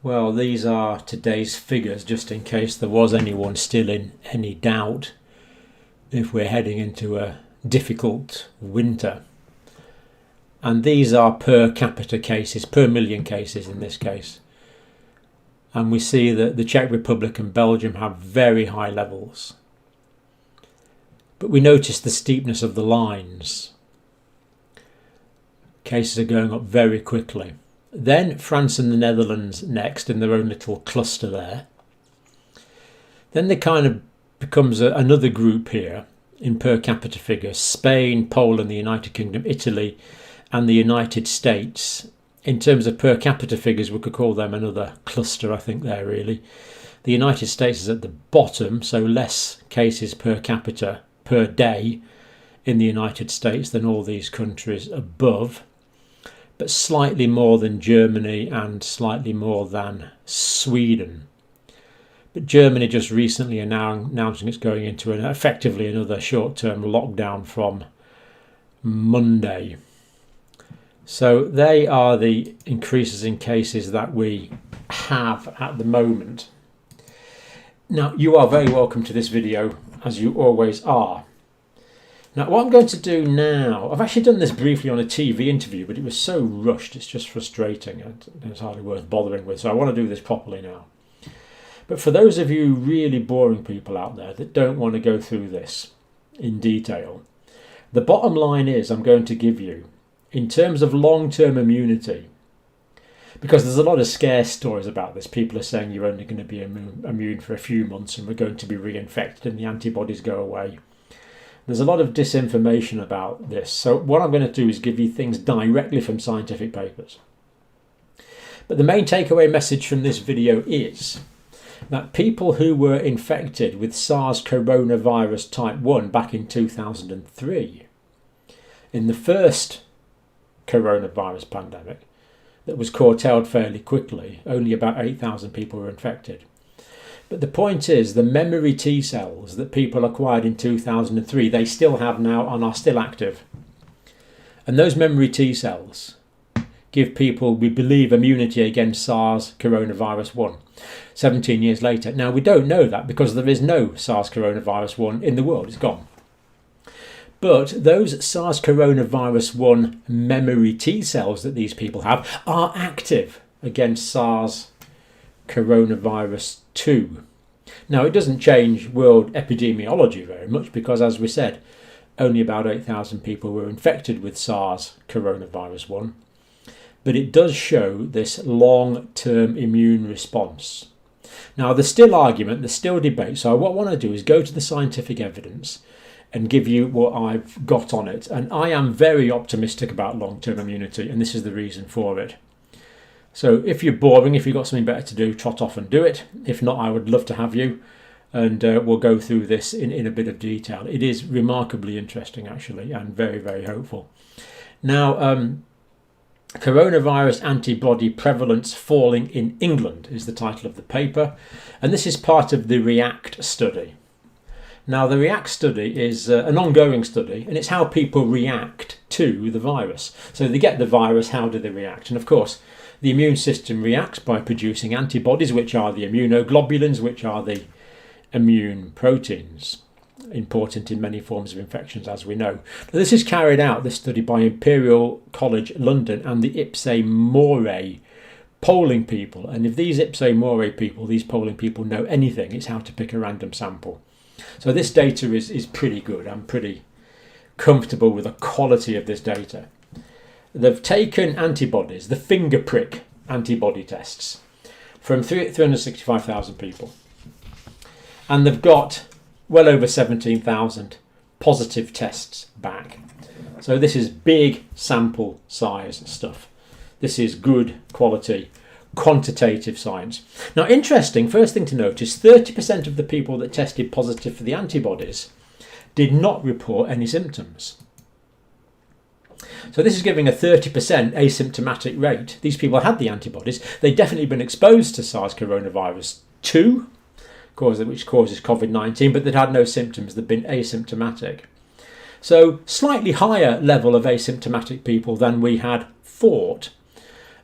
Well, these are today's figures, just in case there was anyone still in any doubt if we're heading into a difficult winter. And these are per capita cases, per million cases in this case. And we see that the Czech Republic and Belgium have very high levels. But we notice the steepness of the lines. Cases are going up very quickly. Then France and the Netherlands next in their own little cluster there. Then there kind of becomes another group here in per capita figures. Spain, Poland, the United Kingdom, Italy and the United States. In terms of per capita figures, we could call them another cluster, I think, there really. The United States is at the bottom, so less cases per capita per day in the United States than all these countries above, but slightly more than Germany and slightly more than Sweden. But Germany just recently announcing it's going into effectively another short-term lockdown from Monday. So they are the increases in cases that we have at the moment. Now, you are very welcome to this video, as you always are. Now, what I'm going to do now, I've actually done this briefly on a TV interview, but it was so rushed, it's just frustrating and it's hardly worth bothering with. So I want to do this properly now. But for those of you really boring people out there that don't want to go through this in detail, the bottom line is I'm going to give you, in terms of long-term immunity, because there's a lot of scare stories about this. People are saying you're only going to be immune for a few months and we're going to be reinfected and the antibodies go away. There's a lot of disinformation about this. So what I'm going to do is give you things directly from scientific papers. But the main takeaway message from this video is that people who were infected with SARS coronavirus type 1 back in 2003, in the first coronavirus pandemic that was curtailed fairly quickly, only about 8,000 people were infected. But the point is, the memory T cells that people acquired in 2003, they still have now and are still active. And those memory T cells give people, we believe, immunity against SARS coronavirus 1, 17 years later. Now, we don't know that because there is no SARS coronavirus 1 in the world. It's gone. But those SARS coronavirus 1 memory T cells that these people have are active against SARS coronavirus 2. Now, it doesn't change world epidemiology very much because, as we said, only about 8,000 people were infected with SARS coronavirus 1. But it does show this long-term immune response. Now, there's still argument, there's still debate. So what I want to do is go to the scientific evidence and give you what I've got on it. And I am very optimistic about long-term immunity, and this is the reason for it. So if you're boring, if you've got something better to do, trot off and do it. If not, I would love to have you, and we'll go through this in a bit of detail. It is remarkably interesting, actually, and very, very hopeful. Now, Coronavirus antibody prevalence falling in England is the title of the paper, and this is part of the REACT study. Now, the REACT study is an ongoing study, and it's how people react to the virus. So they get the virus, how do they react? And of course, the immune system reacts by producing antibodies, which are the immunoglobulins, which are the immune proteins, important in many forms of infections, as we know. Now, this is carried out, this study, by Imperial College London and the Ipse Mori polling people. And if these Ipse Mori people, these polling people, know anything, it's how to pick a random sample. So this data is pretty good. I'm pretty comfortable with the quality of this data. They've taken antibodies, the finger prick antibody tests, from 365,000 people. And they've got well over 17,000 positive tests back. So this is big sample size stuff. This is good quality quantitative science. Now, interesting, first thing to notice, 30% of the people that tested positive for the antibodies did not report any symptoms. So this is giving a 30% asymptomatic rate. These people had the antibodies. They'd definitely been exposed to SARS coronavirus 2, which causes COVID-19, but they'd had no symptoms. They'd been asymptomatic. So slightly higher level of asymptomatic people than we had thought.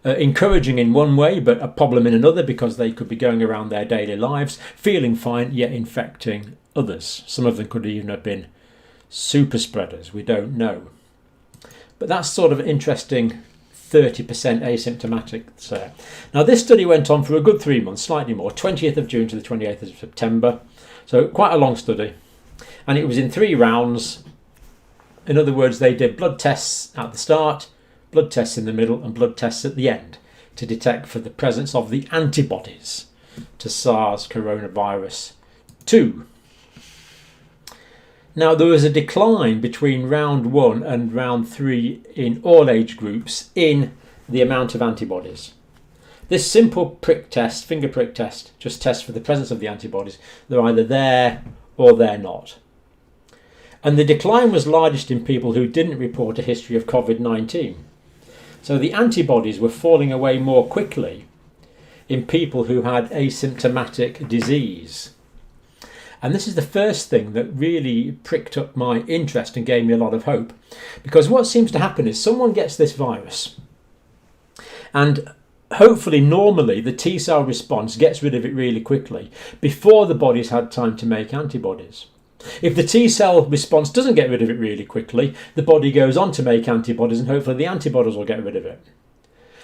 encouraging in one way, but a problem in another, because they could be going around their daily lives, feeling fine, yet infecting others. Some of them could even have been super spreaders, we don't know. But that's sort of interesting 30% asymptomatic there. Now this study went on for a good 3 months, slightly more, 20th of June to the 28th of September. So quite a long study. And it was in 3 rounds. In other words, they did blood tests at the start, blood tests in the middle, and blood tests at the end to detect for the presence of the antibodies to SARS coronavirus 2. Now, there was a decline between round 1 and round 3 in all age groups in the amount of antibodies. This simple prick test, finger prick test, just tests for the presence of the antibodies. They're either there or they're not. And the decline was largest in people who didn't report a history of COVID-19. So the antibodies were falling away more quickly in people who had asymptomatic disease. And this is the first thing that really pricked up my interest and gave me a lot of hope. Because what seems to happen is someone gets this virus, and hopefully normally the T cell response gets rid of it really quickly before the body's had time to make antibodies. If the T cell response doesn't get rid of it really quickly, the body goes on to make antibodies, and hopefully the antibodies will get rid of it.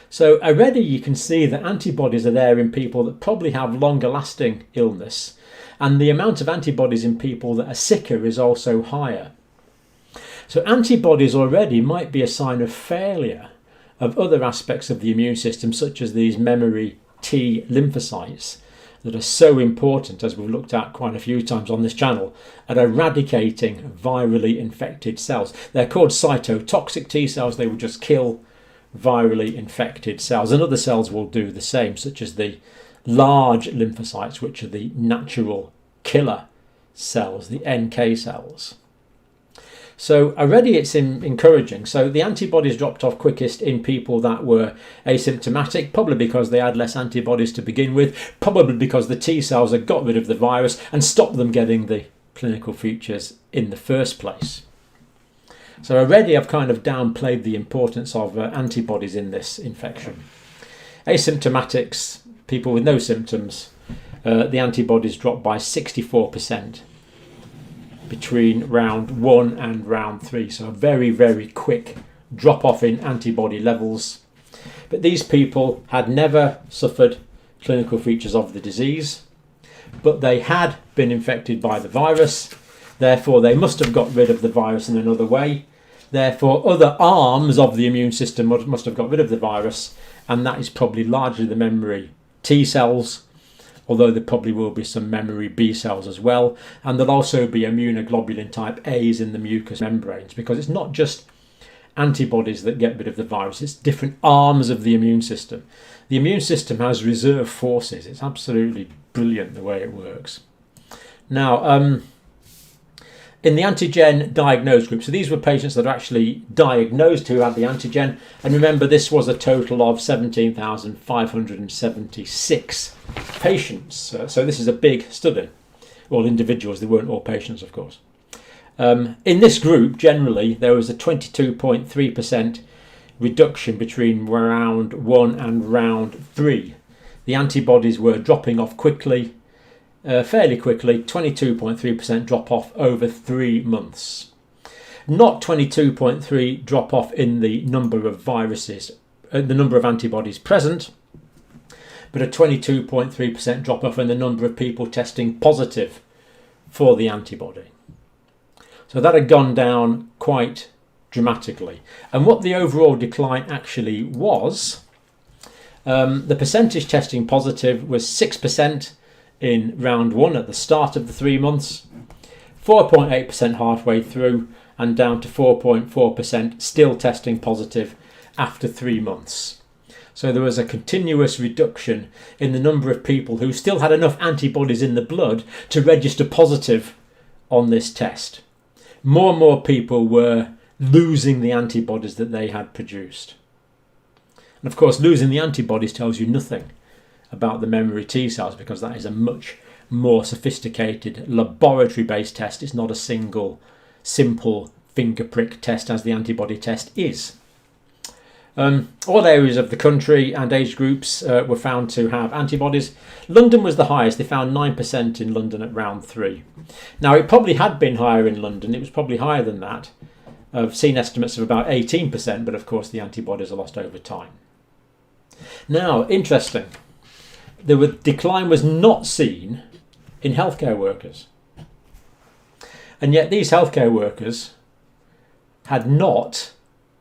So already you can see that antibodies are there in people that probably have longer lasting illness, and the amount of antibodies in people that are sicker is also higher. So antibodies already might be a sign of failure of other aspects of the immune system, such as these memory T lymphocytes that are so important, as we've looked at quite a few times on this channel, at eradicating virally infected cells. They're called cytotoxic T cells. They will just kill virally infected cells, and other cells will do the same, such as the large lymphocytes, which are the natural killer cells, the NK cells. So already it's encouraging. So the antibodies dropped off quickest in people that were asymptomatic, probably because they had less antibodies to begin with, probably because the T cells had got rid of the virus and stopped them getting the clinical features in the first place. So already I've kind of downplayed the importance of antibodies in this infection. Asymptomatics, people with no symptoms, the antibodies dropped by 64%. Between round 1 and round 3, so a very, very quick drop off in antibody levels. But these people had never suffered clinical features of the disease, but they had been infected by the virus, therefore they must have got rid of the virus in another way, therefore other arms of the immune system must have got rid of the virus, and that is probably largely the memory T cells, although there probably will be some memory B cells as well, and there'll also be immunoglobulin type A's in the mucous membranes, because it's not just antibodies that get rid of the virus, it's different arms of the immune system. The immune system has reserve forces. It's absolutely brilliant the way it works. Now, in the antigen diagnosed group, so these were patients that are actually diagnosed who had the antigen, and remember this was a total of 17,576 patients, so this is a big study. All individuals, they weren't all patients, of course. In this group, generally, there was a 22.3% reduction between round 1 and round 3. The antibodies were dropping off quickly, fairly quickly, 22.3% drop off over 3 months. Not 22.3 drop off in the number of viruses, the number of antibodies present, but a 22.3% drop off in the number of people testing positive for the antibody. So that had gone down quite dramatically. And what the overall decline actually was, the percentage testing positive was 6% in round 1 at the start of the 3 months, 4.8% halfway through, and down to 4.4% still testing positive after 3 months. So there was a continuous reduction in the number of people who still had enough antibodies in the blood to register positive on this test. More and more people were losing the antibodies that they had produced. And of course, losing the antibodies tells you nothing about the memory T cells, because that is a much more sophisticated laboratory-based test. It's not a single simple finger prick test as the antibody test is. All areas of the country and age groups were found to have antibodies. London was the highest. They found 9% in London at round 3. Now, it probably had been higher in London. It was probably higher than that. I've seen estimates of about 18%, but of course the antibodies are lost over time. Now, interesting. The decline was not seen in healthcare workers. And yet these healthcare workers had not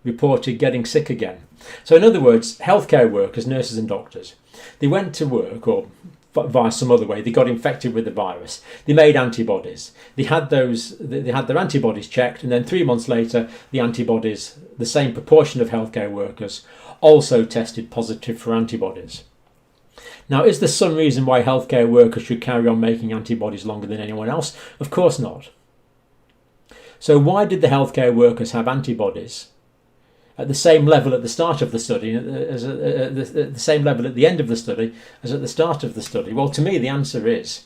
reported getting sick again. So in other words, healthcare workers, nurses and doctors, they went to work, or via some other way, they got infected with the virus. They made antibodies. They had their antibodies checked, and then 3 months later, the antibodies, the same proportion of healthcare workers, also tested positive for antibodies. Now, is there some reason why healthcare workers should carry on making antibodies longer than anyone else? Of course not. So why did the healthcare workers have antibodies at the same level at the start of the study, as at the same level at the end of the study as at the start of the study? Well, to me, the answer is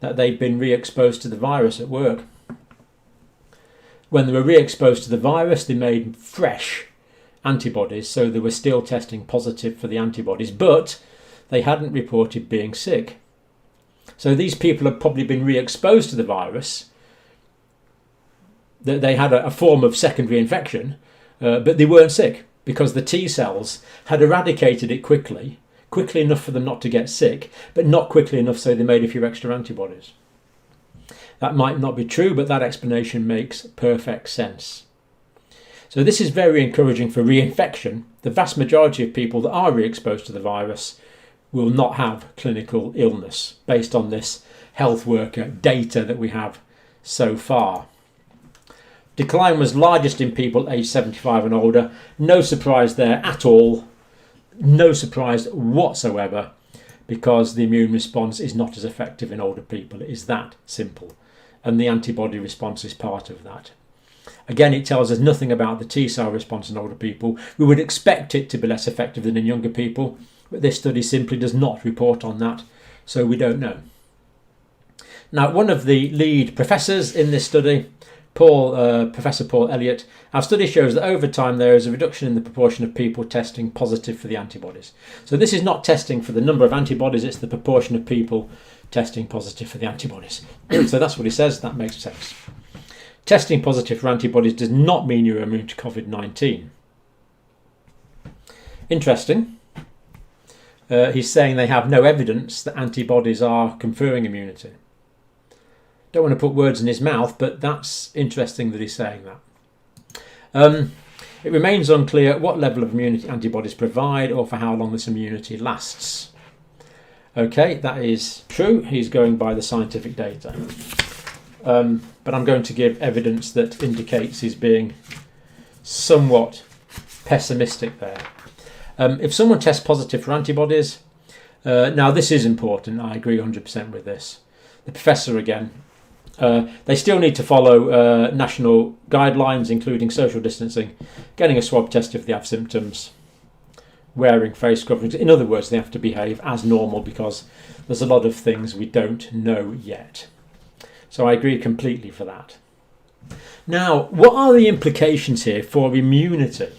that they've been re-exposed to the virus at work. When they were re-exposed to the virus, they made fresh antibodies, so they were still testing positive for the antibodies, but they hadn't reported being sick. So these people have probably been re-exposed to the virus. They had a form of secondary infection, but they weren't sick because the T cells had eradicated it quickly enough for them not to get sick, but not quickly enough so they made a few extra antibodies. That might not be true, but that explanation makes perfect sense. So this is very encouraging for reinfection. The vast majority of people that are re-exposed to the virus will not have clinical illness based on this health worker data that we have so far. Decline was largest in people aged 75 and older. No surprise there at all. No surprise whatsoever, because the immune response is not as effective in older people. It is that simple. And the antibody response is part of that. Again, it tells us nothing about the T cell response in older people. We would expect it to be less effective than in younger people, but this study simply does not report on that, so we don't know. Now, one of the lead professors in this study, Professor Paul Elliott, our study shows that over time there is a reduction in the proportion of people testing positive for the antibodies. So this is not testing for the number of antibodies, it's the proportion of people testing positive for the antibodies. So that's what he says, that makes sense. Testing positive for antibodies does not mean you're immune to COVID-19. Interesting. He's saying they have no evidence that antibodies are conferring immunity. Don't want to put words in his mouth, but that's interesting that he's saying that. It remains unclear what level of immunity antibodies provide or for how long this immunity lasts. Okay, that is true. He's going by the scientific data. But I'm going to give evidence that indicates he's being somewhat pessimistic there. If someone tests positive for antibodies, now this is important, I agree 100% with this. The professor again, they still need to follow national guidelines, including social distancing, getting a swab test if they have symptoms, wearing face coverings. In other words, they have to behave as normal because there's a lot of things we don't know yet. So I agree completely for that. Now, what are the implications here for immunity?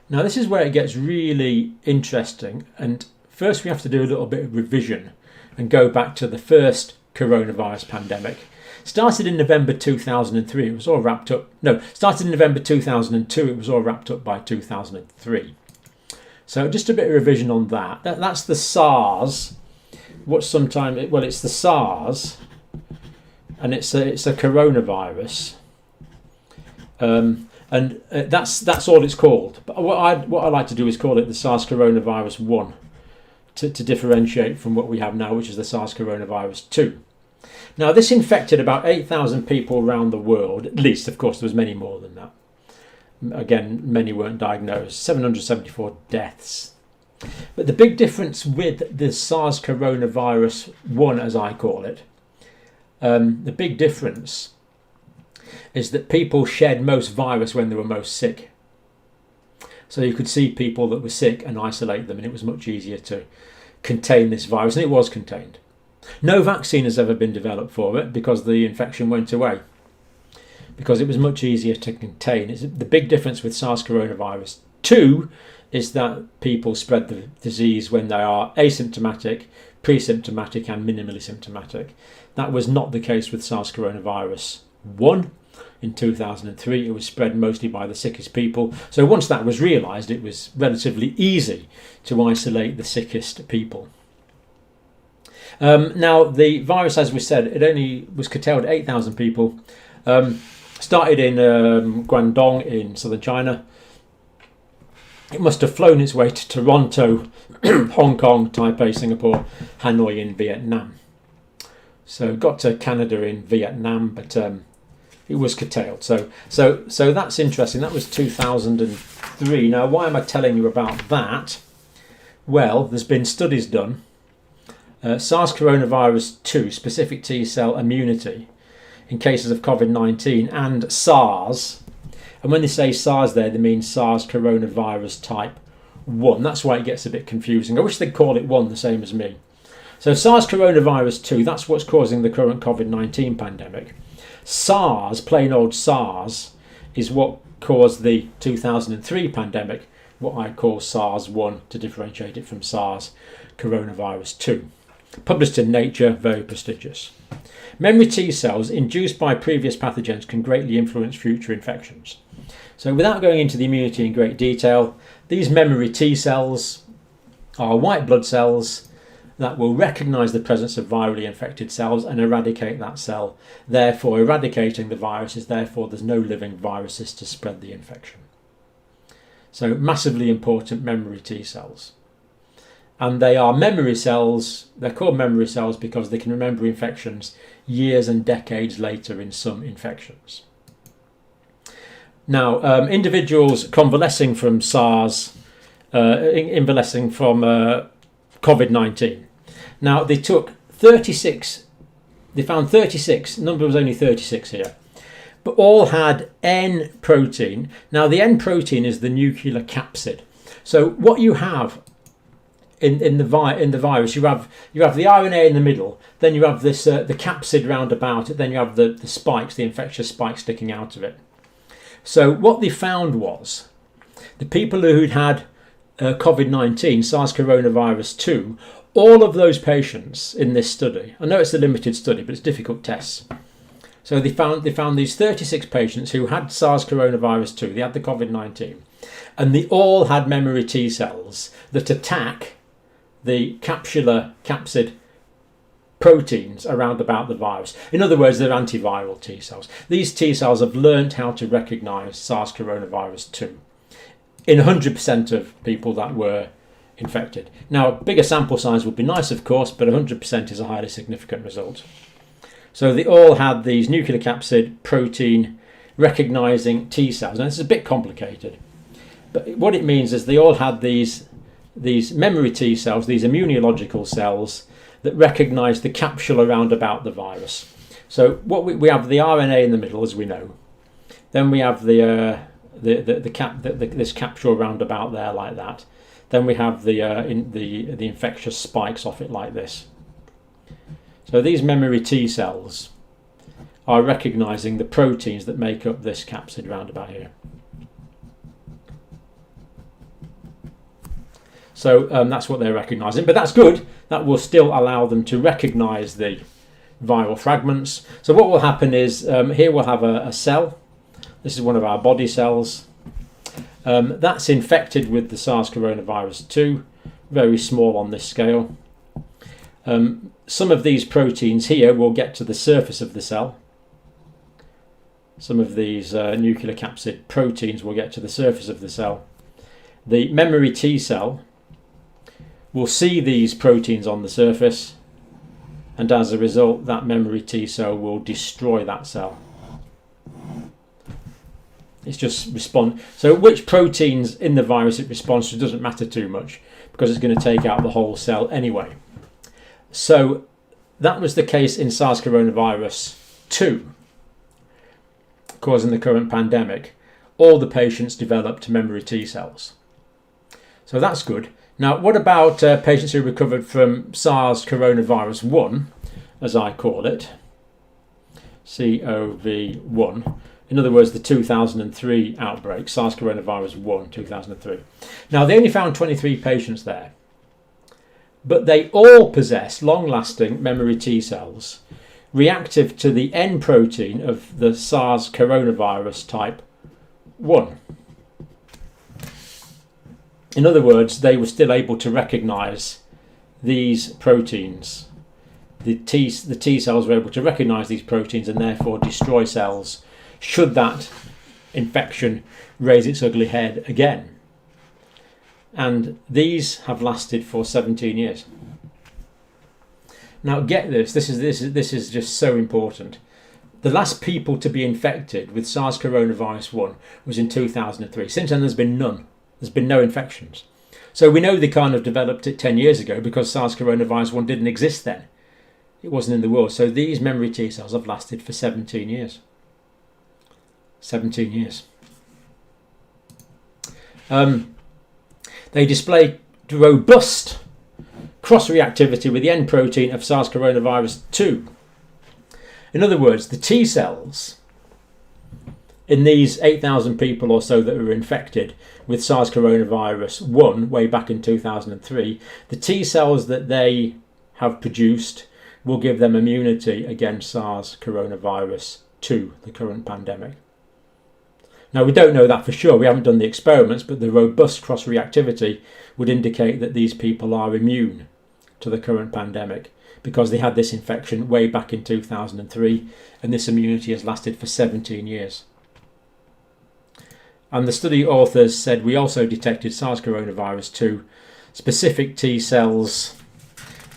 Now, this is where it gets really interesting. And first we have to do a little bit of revision and go back to the first coronavirus pandemic. Started in November 2003, it was all wrapped up. No, started in November 2002, it was all wrapped up by 2003. So just a bit of revision on that. That's the SARS. It's the SARS, and it's a coronavirus. And that's all it's called. But what I like to do is call it the SARS coronavirus 1 to differentiate from what we have now, which is the SARS coronavirus 2. Now, this infected about 8,000 people around the world. At least, of course, there was many more than that. Again, many weren't diagnosed. 774 deaths. But the big difference with the SARS coronavirus 1, as I call it, the big difference is that people shed most virus when they were most sick. So you could see people that were sick and isolate them, and it was much easier to contain this virus, and it was contained. No vaccine has ever been developed for it because the infection went away, because it was much easier to contain. It's the big difference with SARS coronavirus 2 is that people spread the disease when they are asymptomatic, pre-symptomatic and minimally symptomatic. That was not the case with SARS coronavirus 1. In 2003, it was spread mostly by the sickest people. So once that was realised, it was relatively easy to isolate the sickest people. Now, the virus, as we said, it only was curtailed 8,000 people. Started in Guangdong in southern China. It must have flown its way to Toronto, Hong Kong, Taipei, Singapore, Hanoi in Vietnam. So got to Canada in Vietnam, but it was curtailed. So that's interesting. That was 2003. Now, why am I telling you about that? Well, there's been studies done. SARS coronavirus 2, specific T cell immunity in cases of COVID-19 and SARS. And when they say SARS there, they mean SARS coronavirus type 1. That's why it gets a bit confusing. I wish they'd call it 1 the same as me. So SARS coronavirus 2, that's what's causing the current COVID-19 pandemic. SARS, plain old SARS, is what caused the 2003 pandemic, what I call SARS 1 to differentiate it from SARS coronavirus 2. Published in Nature, very prestigious. Memory T cells induced by previous pathogens can greatly influence future infections. So without going into the immunity in great detail, these memory T cells are white blood cells that will recognise the presence of virally infected cells and eradicate that cell. Therefore, eradicating the viruses, therefore there's no living viruses to spread the infection. So massively important memory T cells. And they are memory cells. They're called memory cells because they can remember infections years and decades later in some infections. Now, individuals convalescing from SARS, convalescing from COVID-19. Now, they took 36, they found 36, number was only 36 here, but all had N protein. Now, the N protein is the nuclear capsid. So what you have in the virus, you have the RNA in the middle, then you have this the capsid round about it, then you have the spikes, the infectious spikes sticking out of it. So what they found was the people who'd had COVID-19, SARS coronavirus 2, all of those patients in this study, I know it's a limited study, but it's difficult tests. So they found these 36 patients who had SARS coronavirus 2, they had the COVID-19, and they all had memory T cells that attack the capsid proteins around about the virus. In other words, they're antiviral T cells. These T cells have learned how to recognise SARS coronavirus 2 in 100% of people that were infected. Now, a bigger sample size would be nice, of course, but 100% is a highly significant result. So they all had these nuclear capsid protein recognising T cells. Now, this is a bit complicated, but what it means is they all had these memory T cells, these immunological cells that recognise the capsule around about the virus. So what we have the RNA in the middle, as we know. Then we have this capsule around about there like that. Then we have the infectious spikes off it like this. So these memory T cells are recognising the proteins that make up this capsid round about here. So that's what they're recognising, but that's good. That will still allow them to recognise the viral fragments. So what will happen is here we'll have a cell. This is one of our body cells. That's infected with the SARS coronavirus 2, very small on this scale. Some of these proteins here will get to the surface of the cell. Some of these nuclear capsid proteins will get to the surface of the cell. The memory T cell will see these proteins on the surface, and as a result, that memory T cell will destroy that cell. It's just respond. So which proteins in the virus it responds to doesn't matter too much because it's going to take out the whole cell anyway. So that was the case in SARS coronavirus 2, causing the current pandemic. All the patients developed memory T cells. So that's good. Now, what about patients who recovered from SARS coronavirus 1, as I call it, COV1? In other words, the 2003 outbreak, SARS coronavirus 1, 2003. Now, they only found 23 patients there, but they all possess long-lasting memory T cells reactive to the N protein of the SARS coronavirus type 1. In other words, they were still able to recognise these proteins. The T cells were able to recognise these proteins and therefore destroy cells should that infection raise its ugly head again. And these have lasted for 17 years. Now get this is just so important. The last people to be infected with SARS coronavirus 1 was in 2003. Since then there's been none. There's been no infections. So we know they kind of developed it 10 years ago because SARS coronavirus 1 didn't exist then. It wasn't in the world. So these memory T cells have lasted for 17 years. 17 years. They display robust cross-reactivity with the N protein of SARS coronavirus 2. In other words, the T cells in these 8,000 people or so that were infected with SARS coronavirus 1 way back in 2003, the T cells that they have produced will give them immunity against SARS coronavirus 2, the current pandemic. Now, we don't know that for sure. We haven't done the experiments, but the robust cross-reactivity would indicate that these people are immune to the current pandemic because they had this infection way back in 2003, and this immunity has lasted for 17 years. And the study authors said we also detected SARS coronavirus 2 specific T cells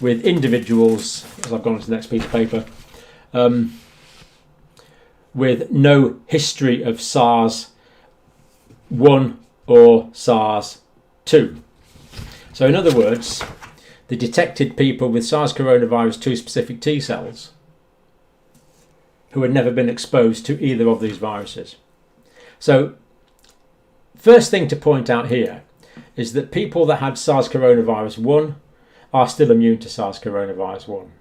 with individuals, as I've gone on to the next piece of paper, with no history of SARS 1 or SARS 2. So in other words, they detected people with SARS coronavirus 2 specific T cells who had never been exposed to either of these viruses. So first thing to point out here is that people that had SARS coronavirus 1 are still immune to SARS coronavirus 1.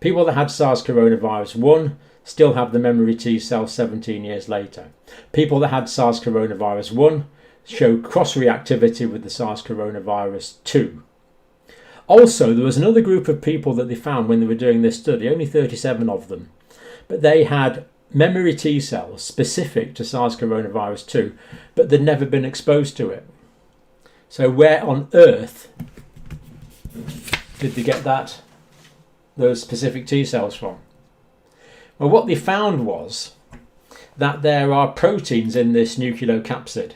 People that had SARS coronavirus 1 still have the memory T cells 17 years later. People that had SARS coronavirus 1 show cross-reactivity with the SARS coronavirus 2. Also, there was another group of people that they found when they were doing this study, only 37 of them, but they had memory T cells specific to SARS coronavirus 2, but they'd never been exposed to it. So where on earth did they get those specific T cells from? Well, what they found was that there are proteins in this nucleocapsid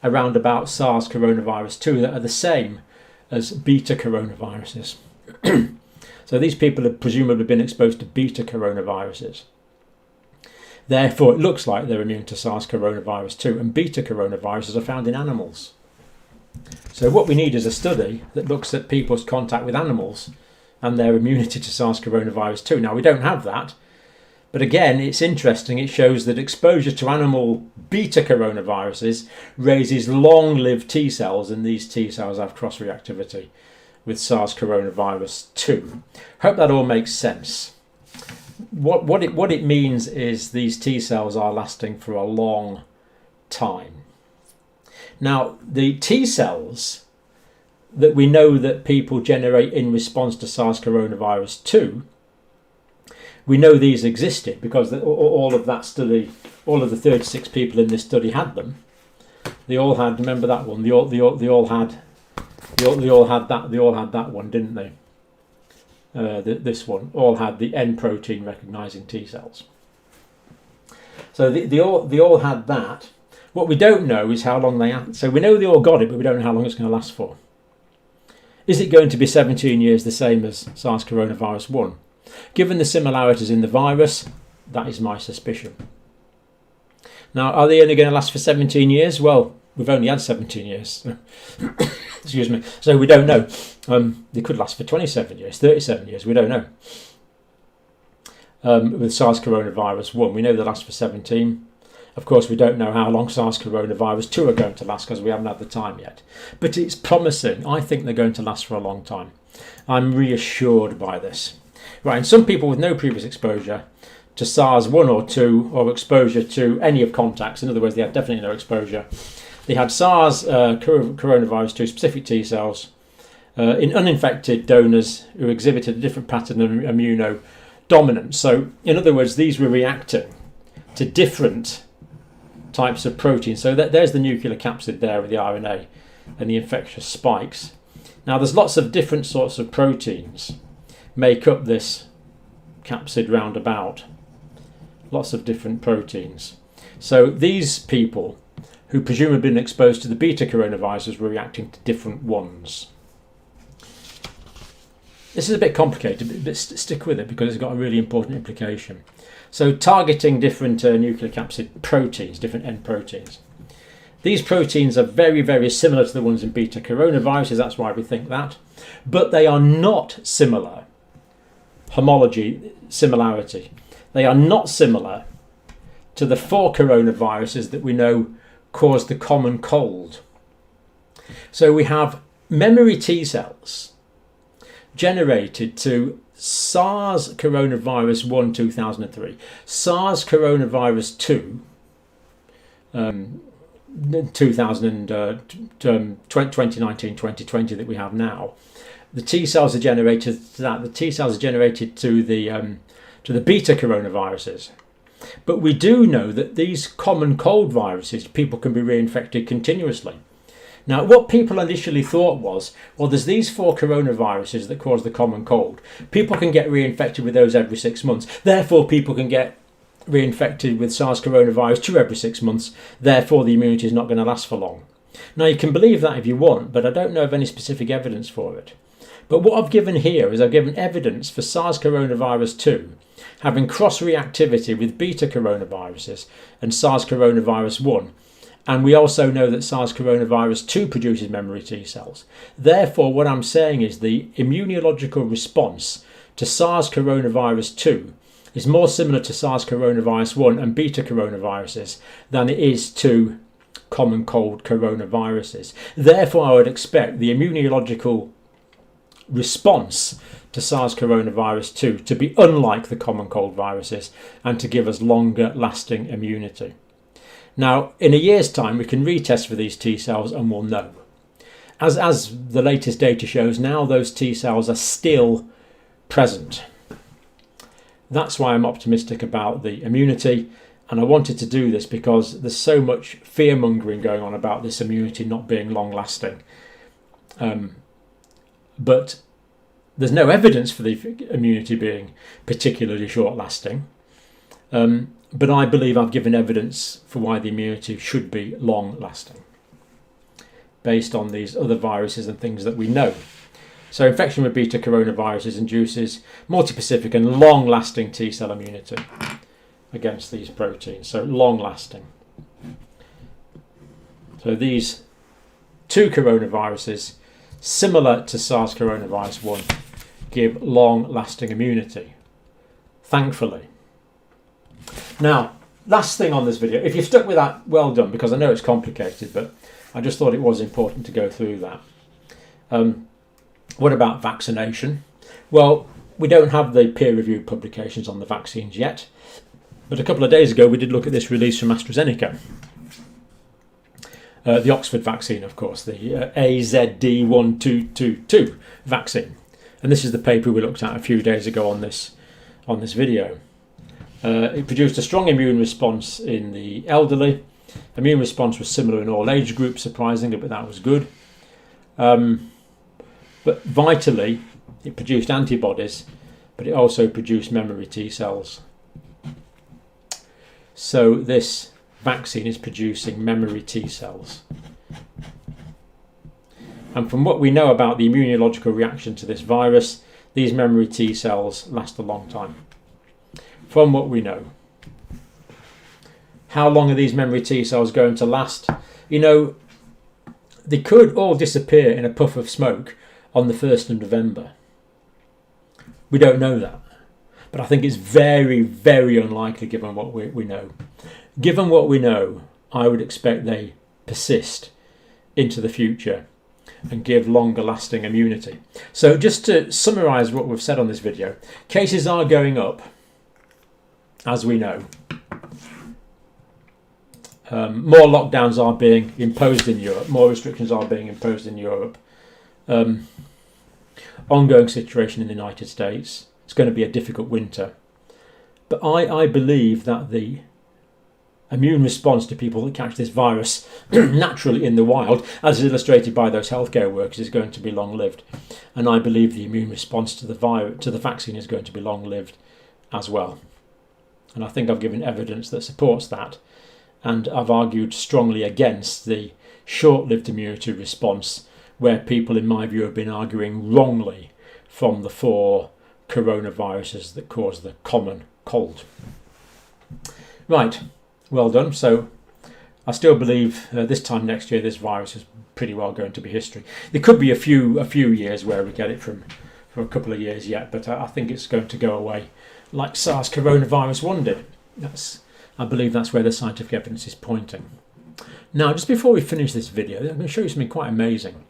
around about SARS coronavirus 2 that are the same as beta coronaviruses. So these people have presumably been exposed to beta coronaviruses. Therefore, it looks like they're immune to SARS coronavirus 2, and beta coronaviruses are found in animals. So what we need is a study that looks at people's contact with animals and their immunity to SARS coronavirus 2. Now, we don't have that, but again, it's interesting. It shows that exposure to animal beta coronaviruses raises long-lived T cells, and these T cells have cross-reactivity with SARS coronavirus 2. Hope that all makes sense. What it means is these T cells are lasting for a long time. Now, the T cells that we know that people generate in response to SARS coronavirus 2, we know these existed because all of that study, all of the 36 people in this study had them. They all had, remember that one? They all had that one, didn't they? This one all had the N protein recognizing T cells. So they all had that. What we don't know is how long they had. So we know they all got it, but we don't know how long it's going to last for. Is it going to be 17 years the same as SARS coronavirus 1? Given the similarities in the virus, that is my suspicion. Now, are they only going to last for 17 years? Well, we've only had 17 years. Excuse me. So we don't know. They could last for 27 years, 37 years. We don't know. With SARS coronavirus 1, we know they last for 17. Of course, we don't know how long SARS coronavirus 2 are going to last because we haven't had the time yet. But it's promising. I think they're going to last for a long time. I'm reassured by this. Right, and some people with no previous exposure to SARS-1 or 2 or exposure to any of contacts. In other words, they had definitely no exposure. They had SARS coronavirus 2 specific T cells in uninfected donors who exhibited a different pattern of immunodominance. So, in other words, these were reacting to different types of proteins. So there's the nuclear capsid there with the RNA and the infectious spikes. Now, there's lots of different sorts of proteins make up this capsid roundabout. Lots of different proteins. So these people who presumably have been exposed to the beta coronaviruses were reacting to different ones. This is a bit complicated, but stick with it because it's got a really important implication. So targeting different nuclear capsid proteins, different end proteins. These proteins are very, very similar to the ones in beta coronaviruses, that's why we think that. But they are not similar. Homology, similarity. They are not similar to the 4 coronaviruses that we know cause the common cold. So we have memory T cells generated to SARS coronavirus 1 2003, SARS coronavirus 2 2019-2020 that we have now. The T cells are generated to that. The T cells are generated to the beta coronaviruses. But we do know that these common cold viruses, people can be reinfected continuously. Now, what people initially thought was, well, there's these 4 coronaviruses that cause the common cold. People can get reinfected with those every 6 months. Therefore, people can get reinfected with SARS coronavirus 2 every 6 months. Therefore, the immunity is not going to last for long. Now, you can believe that if you want, but I don't know of any specific evidence for it. But what I've given here is I've given evidence for SARS coronavirus 2 having cross-reactivity with beta coronaviruses and SARS coronavirus 1. And we also know that SARS coronavirus 2 produces memory T cells. Therefore, what I'm saying is the immunological response to SARS coronavirus 2 is more similar to SARS coronavirus 1 and beta coronaviruses than it is to common cold coronaviruses. Therefore, I would expect the immunological response to SARS coronavirus 2 to be unlike the common cold viruses and to give us longer lasting immunity. Now, in a year's time, we can retest for these T cells and we'll know. As the latest data shows, now those T cells are still present. That's why I'm optimistic about the immunity, and I wanted to do this because there's so much fear-mongering going on about this immunity not being long-lasting. But there's no evidence for the immunity being particularly short-lasting. But I believe I've given evidence for why the immunity should be long-lasting, based on these other viruses and things that we know. So infection with beta coronaviruses induces multispecific and long-lasting T cell immunity against these proteins. So long-lasting. So these 2 coronaviruses, similar to SARS coronavirus 1, give long-lasting immunity, thankfully. Now, last thing on this video, if you've stuck with that, well done, because I know it's complicated, but I just thought it was important to go through that. What about vaccination? Well, we don't have the peer-reviewed publications on the vaccines yet, but a couple of days ago we did look at this release from AstraZeneca. The Oxford vaccine, of course, the AZD1222 vaccine. And this is the paper we looked at a few days ago on this video. It produced a strong immune response in the elderly. Immune response was similar in all age groups, surprisingly, but that was good. But vitally, it produced antibodies, but it also produced memory T cells. So this vaccine is producing memory T cells. And from what we know about the immunological reaction to this virus, these memory T cells last a long time. From what we know. How long are these memory T cells going to last? You know, they could all disappear in a puff of smoke on the 1st of November. We don't know that. But I think it's very, very unlikely given what we know. Given what we know, I would expect they persist into the future and give longer lasting immunity. So just to summarise what we've said on this video, cases are going up. as we know, more lockdowns are being imposed in Europe, more restrictions are being imposed in Europe. Ongoing situation in the United States. It's going to be a difficult winter. But I believe that the immune response to people that catch this virus naturally in the wild, as illustrated by those healthcare workers, is going to be long-lived. And I believe the immune response to the vaccine is going to be long-lived as well. And I think I've given evidence that supports that. And I've argued strongly against the short-lived immunity response, where people, in my view, have been arguing wrongly from the 4 coronaviruses that cause the common cold. Right, well done. So I still believe this time next year this virus is pretty well going to be history. There could be a few years where we get it for a couple of years yet, but I think it's going to go away like SARS coronavirus 1 did. I believe that's where the scientific evidence is pointing. Now, just before we finish this video, I'm going to show you something quite amazing.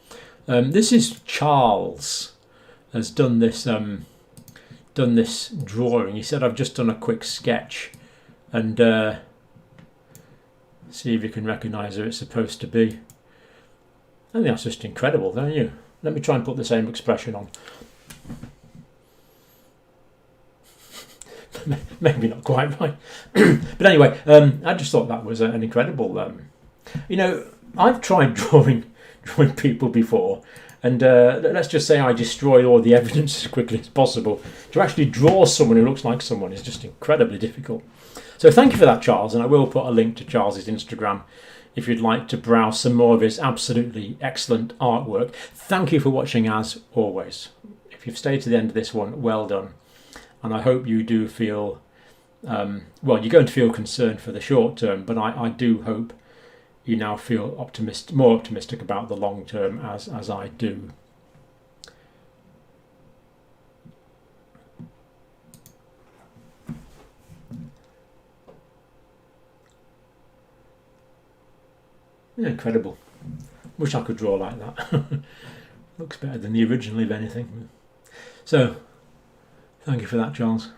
This is Charles has done this drawing. He said, I've just done a quick sketch, and see if you can recognise who it's supposed to be. I think that's just incredible, don't you? Let me try and put the same expression on. Maybe not quite right. But anyway, I just thought that was an incredible... you know, I've tried drawing people before, and let's just say I destroy all the evidence as quickly as possible. To actually draw someone who looks like someone is just incredibly difficult. So thank you for that, Charles, and I will put a link to Charles's Instagram if you'd like to browse some more of his absolutely excellent artwork. Thank you for watching as always. If you've stayed to the end of this one, well done. And I hope you do feel, well, you're going to feel concerned for the short term, but I do hope you now feel more optimistic about the long term, as I do. Incredible. Wish I could draw like that. Looks better than the original, if anything. So, thank you for that, Charles.